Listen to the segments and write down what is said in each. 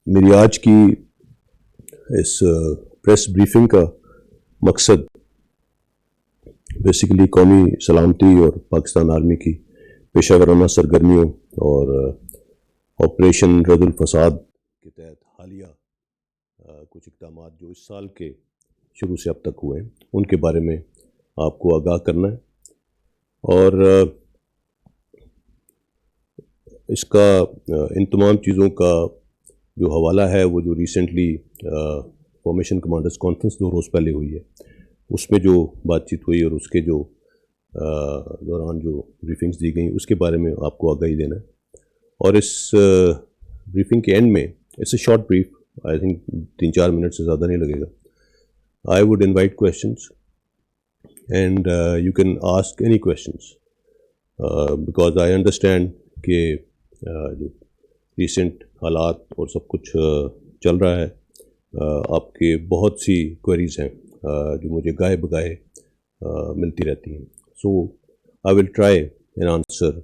میری آج کی اس پریس بریفنگ کا مقصد بیسیکلی قومی سلامتی اور پاکستان آرمی کی پیشہ ورانہ سرگرمیوں اور آپریشن رد الفساد کے تحت حالیہ کچھ اقدامات جو اس سال کے شروع سے اب تک ہوئے ہیں ان کے بارے میں آپ کو آگاہ کرنا ہے، اور اس کا ان تمام چیزوں کا جو حوالہ ہے وہ جو ریسنٹلی فارمیشن کمانڈرز کانفرنس 2 روز پہلے ہوئی ہے اس میں جو بات چیت ہوئی اور اس کے جو دوران جو بریفنگز دی گئیں اس کے بارے میں آپ کو آگاہی دینا ہے۔ اور اس بریفنگ کے اینڈ میں it's a short brief, I think 3-4 minute سے زیادہ نہیں لگے گا۔ I would invite questions and you can ask any questions because I understand کہ جو ریسنٹ حالات اور سب کچھ چل رہا ہے، آپ کے بہت سی کوئریز ہیں جو مجھے گاہے بگاہے ملتی رہتی ہیں، so I will try and answer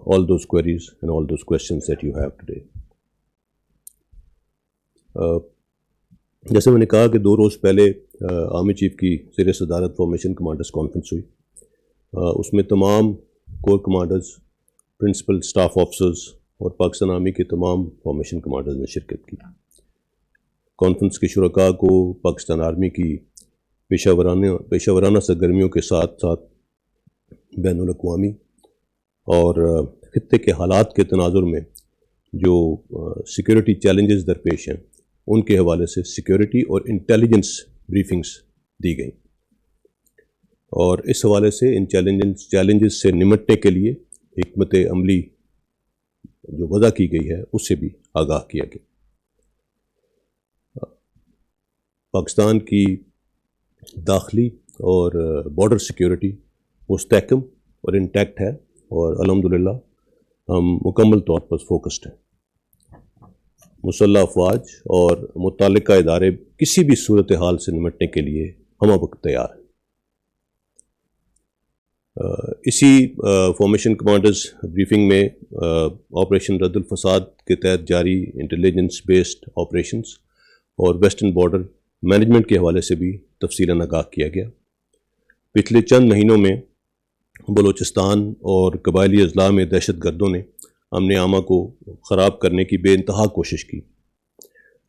all those queries and all those questions that you have today. جیسے میں نے کہا کہ 2 روز پہلے آرمی چیف کی زیر صدارت فارمیشن کمانڈرز کانفرنس ہوئی، اس میں تمام core commanders, principal staff officers اور پاکستان آرمی کے تمام فارمیشن کمانڈرز نے شرکت کی۔ کانفرنس کے شرکاء کو پاکستان آرمی کی پیشہ ورانہ سرگرمیوں کے ساتھ ساتھ بین الاقوامی اور خطے کے حالات کے تناظر میں جو سیکیورٹی چیلنجز درپیش ہیں ان کے حوالے سے سیکیورٹی اور انٹیلیجنس بریفنگز دی گئیں، اور اس حوالے سے ان چیلنجز سے نمٹنے کے لیے حکمت عملی جو وضع کی گئی ہے اس سے بھی آگاہ کیا گیا۔ پاکستان کی داخلی اور بارڈر سیکیورٹی مستحکم اور انٹیکٹ ہے، اور الحمدللہ ہم مکمل طور پر فوکسڈ ہیں۔ مسلح افواج اور متعلقہ ادارے کسی بھی صورتحال سے نمٹنے کے لیے ہمہ وقت تیار ہیں۔ اسی فارمیشن کمانڈرز بریفنگ میں آپریشن رد الفساد کے تحت جاری انٹیلیجنس بیسڈ آپریشنز اور ویسٹرن بارڈر مینجمنٹ کے حوالے سے بھی تفصیلاً آگاہ کیا گیا۔ پچھلے چند مہینوں میں بلوچستان اور قبائلی اضلاع میں دہشت گردوں نے امن عامہ کو خراب کرنے کی بے انتہا کوشش کی،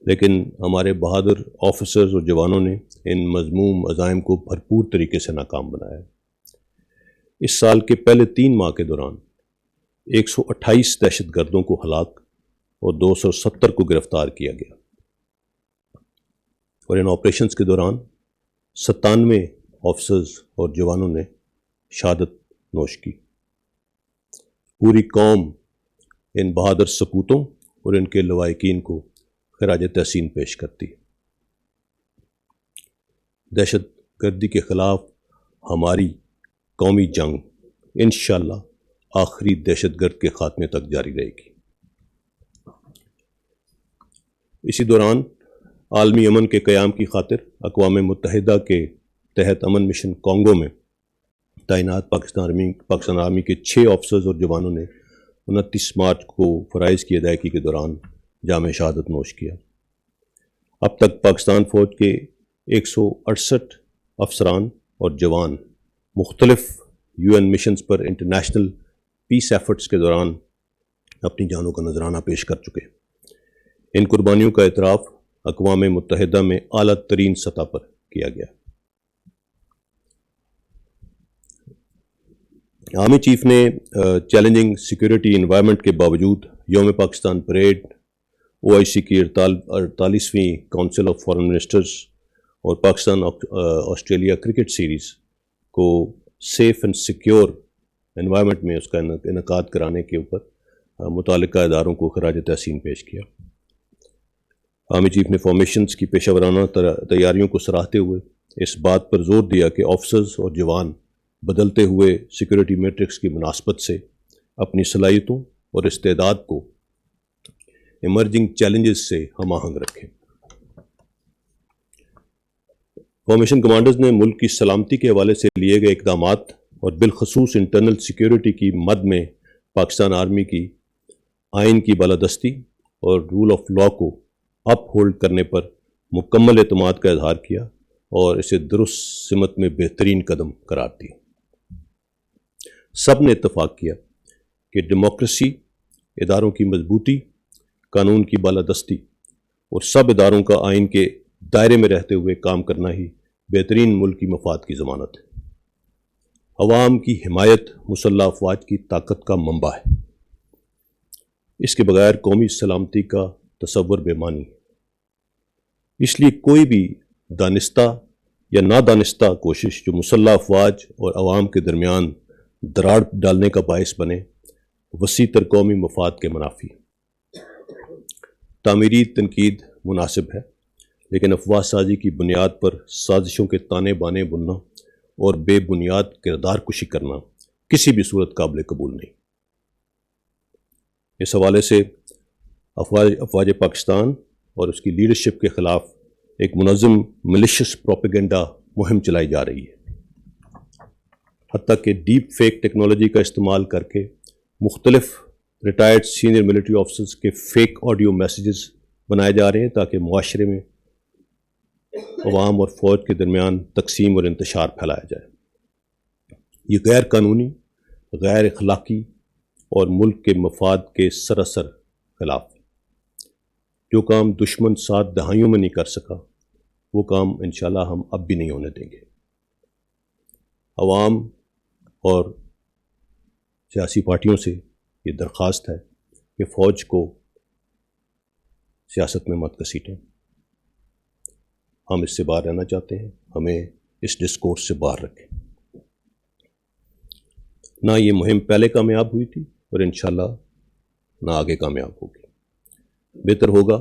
لیکن ہمارے بہادر آفیسرز اور جوانوں نے ان مذموم عزائم کو بھرپور طریقے سے ناکام بنایا۔ اس سال کے پہلے 3 ماہ کے دوران 128 دہشت گردوں کو ہلاک اور 270 کو گرفتار کیا گیا، اور ان آپریشنز کے دوران 97 آفیسرز اور جوانوں نے شہادت نوش کی۔ پوری قوم ان بہادر سپوتوں اور ان کے لواحقین کو خراج تحسین پیش کرتی ہے۔ دہشت گردی کے خلاف ہماری قومی جنگ انشاءاللہ آخری دہشت گرد کے خاتمے تک جاری رہے گی۔ اسی دوران عالمی امن کے قیام کی خاطر اقوام متحدہ کے تحت امن مشن کانگو میں تعینات پاکستان آرمی کے 6 آفیسرز اور جوانوں نے 29 مارچ کو فرائض کی ادائیگی کے دوران جام شہادت نوش کیا۔ اب تک پاکستان فوج کے 168 افسران اور جوان مختلف UN مشنز پر انٹرنیشنل پیس ایفرٹس کے دوران اپنی جانوں کا نذرانہ پیش کر چکے۔ ان قربانیوں کا اعتراف اقوام متحدہ میں اعلیٰ ترین سطح پر کیا گیا۔ آرمی چیف نے چیلنجنگ سیکیورٹی انوائرمنٹ کے باوجود یوم پاکستان پریڈ، OIC کی 48ویں کونسل آف فارن منسٹرز اور پاکستان آسٹریلیا کرکٹ سیریز کو سیف اینڈ سیکیور انوائرمنٹ میں اس کا انعقاد کرانے کے اوپر متعلقہ اداروں کو خراج تحسین پیش کیا۔ آرمی چیف نے فارمیشنز کی پیشہ ورانہ تیاریوں کو سراہتے ہوئے اس بات پر زور دیا کہ آفیسرز اور جوان بدلتے ہوئے سیکیورٹی میٹرکس کی مناسبت سے اپنی صلاحیتوں اور استعداد کو ایمرجنگ چیلنجز سے ہم آہنگ رکھیں۔ فارمیشن کمانڈرز نے ملک کی سلامتی کے حوالے سے لیے گئے اقدامات اور بالخصوص انٹرنل سیکیورٹی کی مد میں پاکستان آرمی کی آئین کی بالادستی اور رول آف لا کو اپ ہولڈ کرنے پر مکمل اعتماد کا اظہار کیا اور اسے درست سمت میں بہترین قدم قرار دیا۔ سب نے اتفاق کیا کہ ڈیموکریسی، اداروں کی مضبوطی، قانون کی بالادستی اور سب اداروں کا آئین کے دائرے میں رہتے ہوئے کام کرنا ہی بہترین ملکی مفاد کی ضمانت ہے۔ عوام کی حمایت مسلح افواج کی طاقت کا منبع ہے۔ اس کے بغیر قومی سلامتی کا تصور بے معنی ہے۔ اس لیے کوئی بھی دانستہ یا نادانستہ کوشش جو مسلح افواج اور عوام کے درمیان دراڑ ڈالنے کا باعث بنے، وسیع تر قومی مفاد کے منافی۔ تعمیری تنقید مناسب ہے، لیکن افواہ سازی کی بنیاد پر سازشوں کے تانے بانے بننا اور بے بنیاد کردار کشی کرنا کسی بھی صورت قابل قبول نہیں۔ اس حوالے سے افواج پاکستان اور اس کی لیڈرشپ کے خلاف ایک منظم ملیشس پروپیگنڈا مہم چلائی جا رہی ہے، حتیٰ کہ ڈیپ فیک ٹیکنالوجی کا استعمال کر کے مختلف ریٹائرڈ سینئر ملٹری آفیسرز کے فیک آڈیو میسیجز بنائے جا رہے ہیں تاکہ معاشرے میں عوام اور فوج کے درمیان تقسیم اور انتشار پھیلایا جائے۔ یہ غیر قانونی، غیر اخلاقی اور ملک کے مفاد کے سراسر خلاف ہے۔ جو کام دشمن 7 دہائیوں میں نہیں کر سکا، وہ کام انشاءاللہ ہم اب بھی نہیں ہونے دیں گے۔ عوام اور سیاسی پارٹیوں سے یہ درخواست ہے کہ فوج کو سیاست میں مت گھسیٹیں۔ ہم اس سے باہر رہنا چاہتے ہیں، ہمیں اس ڈسکورس سے باہر رکھیں۔ نہ یہ مہم پہلے کامیاب ہوئی تھی اور انشاءاللہ نہ آگے کامیاب ہوگی۔ بہتر ہوگا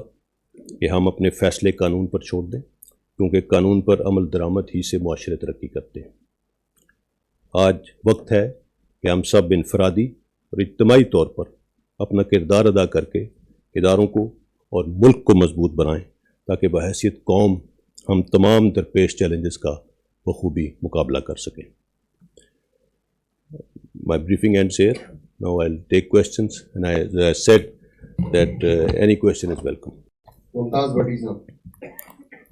کہ ہم اپنے فیصلے قانون پر چھوڑ دیں، کیونکہ قانون پر عمل درآمد ہی سے معاشرے ترقی کرتے ہیں۔ آج وقت ہے کہ ہم سب انفرادی اور اجتماعی طور پر اپنا کردار ادا کر کے اداروں کو اور ملک کو مضبوط بنائیں، تاکہ بحیثیت قوم ہم تمام درپیش چیلنجز کا بخوبی مقابلہ کر سکیں۔ My briefing ends here. Now I'll take questions, and as I said that any question is welcome. Mumtaz Bhatti sir.